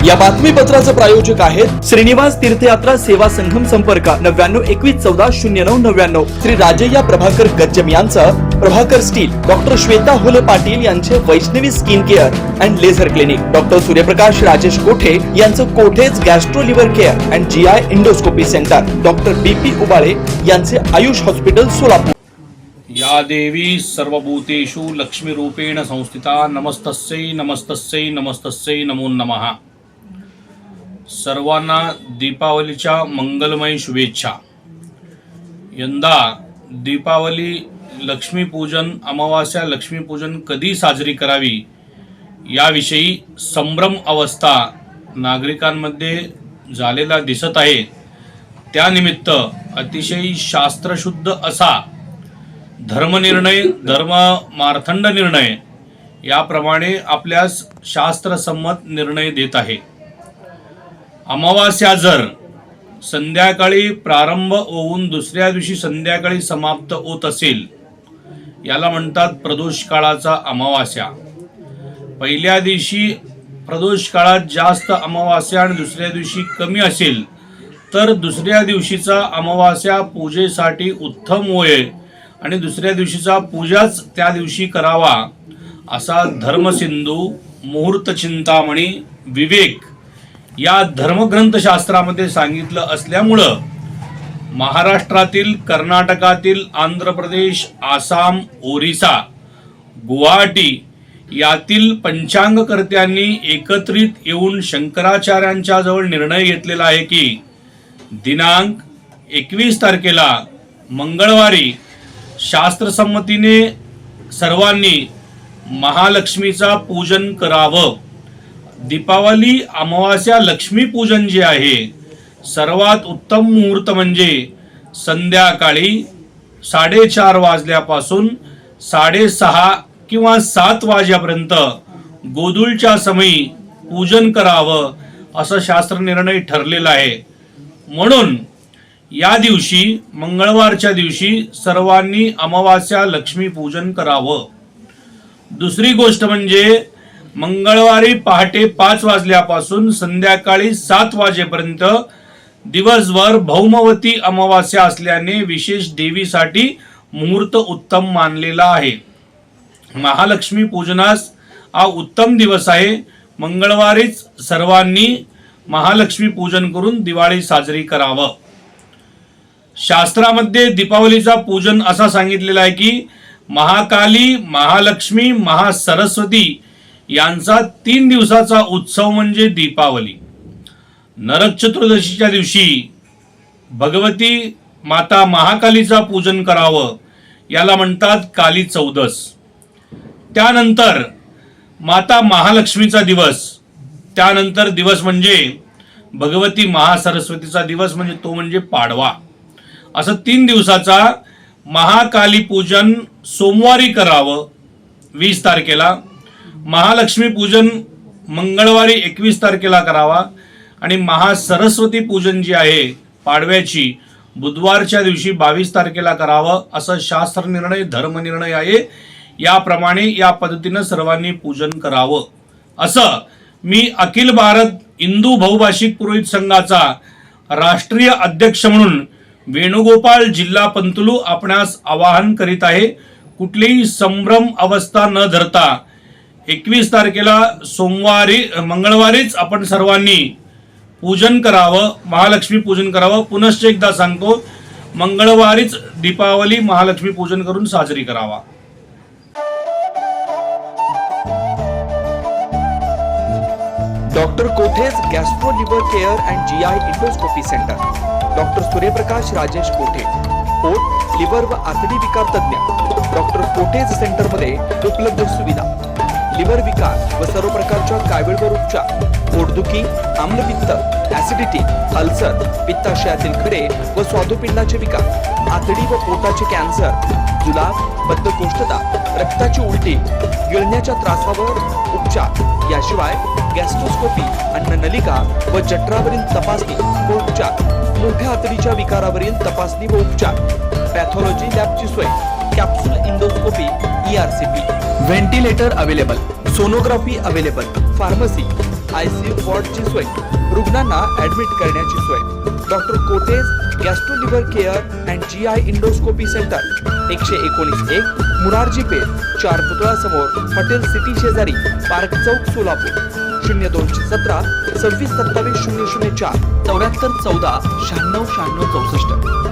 या बातमीपत्राचे प्रायोजक आहेत श्रीनिवास तीर्थयात्रा सेवा संघम संपर्क 9921140999 श्री राजय्या प्रभाकर गज्जम यांचं प्रभाकर स्टील, डॉक्टर श्वेता होले पाटील यांचे Vaishnavi skin care and laser clinic, doctor Suryaprakash Rajesh Kothe यांचं Kothe's gastro liver care and GI endoscopy centre, doctor BP Ubale यांचे आयुष हॉस्पिटल सोलापूर। या देवी सर्वभूतेषु लक्ष्मी रूपेण संस्थिता नमस्तस्यै नमस्तस्यै नमस्तस्यै नमो नमः। सर्वांना दीपावलीच्या मंगलमय शुभेच्छा। यंदा दीपावली लक्ष्मीपूजन अमावास्या लक्ष्मीपूजन कधी साजरी करावी याविषयी संभ्रम अवस्था नागरिकांमध्ये झालेला दिसत आहे। त्यानिमित्त अतिशय शास्त्रशुद्ध असा धर्मनिर्णय धर्ममार्तंड निर्णय याप्रमाणे आपल्यास शास्त्रसम्मत निर्णय देत आहे। अमावास्या जर संध्याकाळी प्रारंभ होऊन दुसऱ्या दिवशी संध्याकाळी समाप्त होत असेल याला म्हणतात प्रदोष काळाचा अमावास्या। पहिल्या दिवशी प्रदोष काळात जास्त अमावास्या आणि दुसऱ्या दिवशी कमी असेल तर दुसऱ्या दिवशीचा अमावास्या पूजेसाठी उत्तम होय आणि दुसऱ्या दिवशीचा पूजाच त्या दिवशी करावा असा धर्मसिंधू मुहूर्त चिंतामणी विवेक या धर्मग्रंथशास्त्रामध्ये सांगितलं असल्यामुळं महाराष्ट्रातील, कर्नाटकातील, आंध्र प्रदेश, आसाम, ओरिसा, गुवाहाटी यातील पंचांगकर्त्यांनी एकत्रित येऊन शंकराचार्यांच्या जवळ निर्णय घेतलेला आहे की दिनांक 21 तारखेला मंगळवारी शास्त्रसंमतीने सर्वांनी महालक्ष्मीचा पूजन करावं। दीपावली अमावास्या लक्ष्मी पूजन जे आहे सर्वात उत्तम मुहूर्त म्हणजे संध्याकाळी 4:30 वाजल्यापासून 6:30 किंवा 7 वाजेपर्यंत गोधूळच्या समयी पूजन करावं असं शास्त्र निर्णय ठरलेला आहे। म्हणून या दिवशी मंगळवारच्या दिवशी सर्वांनी अमावास्या लक्ष्मी पूजन करावं। दुसरी गोष्ट म्हणजे मंगळवारी पहाटे 5 वाजल्यापासून संध्याकाळी 7 वाजेपर्यंत दिवसभर भौमवती अमावास्या असल्याने विशेष देवीसाठी मुहूर्त उत्तम मानलेला आहे। महालक्ष्मी पूजनास हा उत्तम दिवस आहे। मंगळवारीच सर्वांनी महालक्ष्मी पूजन करून दिवाळी साजरी करावं। शास्त्रामध्ये दीपावलीचा पूजन असा सांगितलेला आहे की महाकाली, महालक्ष्मी, महासरस्वती यांचा 3 दिवसाचा उत्सव म्हणजे दीपावली। नरक चतुर्दशीच्या दिवशी भगवती माता महाकालीचा पूजन करावं याला म्हणतात काली चौदस। त्यानंतर माता महालक्ष्मीचा दिवस, त्यानंतर दिवस म्हणजे भगवती महासरस्वतीचा दिवस म्हणजे तो म्हणजे पाडवा। असं 3 दिवसाचा महाकाली पूजन सोमवारी करावं 20 तारखेला, महालक्ष्मी पूजन मंगळवारी 21 तारखेला करावा आणि महासरस्वती पूजन जी आहे पाडव्याची बुधवारच्या दिवशी 22 तारखेला करावं असं शास्त्र निर्णय धर्मनिर्णय आहे। याप्रमाणे या पद्धतीनं सर्वांनी पूजन करावं असं मी अखिल भारत हिंदू बहुभाषिक पुरोहित संघाचा राष्ट्रीय अध्यक्ष म्हणून वेणुगोपाल जिल्हा पंतुलू आपणास आवाहन करीत आहे। कुठलीही संभ्रम अवस्था न धरता 21 तारखेला मंगळवारीच आपण सर्वांनी पूजन करावं, महालक्ष्मी पूजन करावं। पुनश्च एकदा सांगतो, मंगळवारीच दीपावली महालक्ष्मी पूजन करून साजरी करावा। Doctor Kothe's gastro liver care and GI endoscopy centre, doctor Suryaprakash Rajesh कोठे, पोट, लिव्हर व आतडी विकार तज्ञ। डॉक्टर कोठेज सेंटर मध्ये उपलब्ध सुविधा लिव्हर विकार व सर्व प्रकारच्या कावीळवर उपचार, पोटदुखी, आम्लपित्त, ऍसिडिटी, अल्सर, पित्ताशयातील खडे व स्वादुपिंडाचे विकार, आतडी व पोटाचे कॅन्सर, जुलाब, बद्धकोष्ठता, रक्ताची उलटी, गिळण्याच्या त्रासावर उपचार। याशिवाय गॅस्ट्रोस्कोपी, अन्ननलिका व जठरावरील तपासणी व उपचार, मोठ्या आतडीच्या विकारावरील तपासणी व उपचार, पॅथॉलॉजी लॅबची सोय, capsule endoscopy, ERCP, ventilator available, sonography available, pharmacy, ICU वॉर्डची सोय, रुग्णांना ऍडमिट करण्याची सोय. Doctor Kothe's gastro liver care and GI endoscopy centre 119 Murarji Peth 4 पुतळा समोर हॉटेल सिटी शेजारी पार्क चौक सोलापूर. 0217 26 27 004 74 14 96 96 64.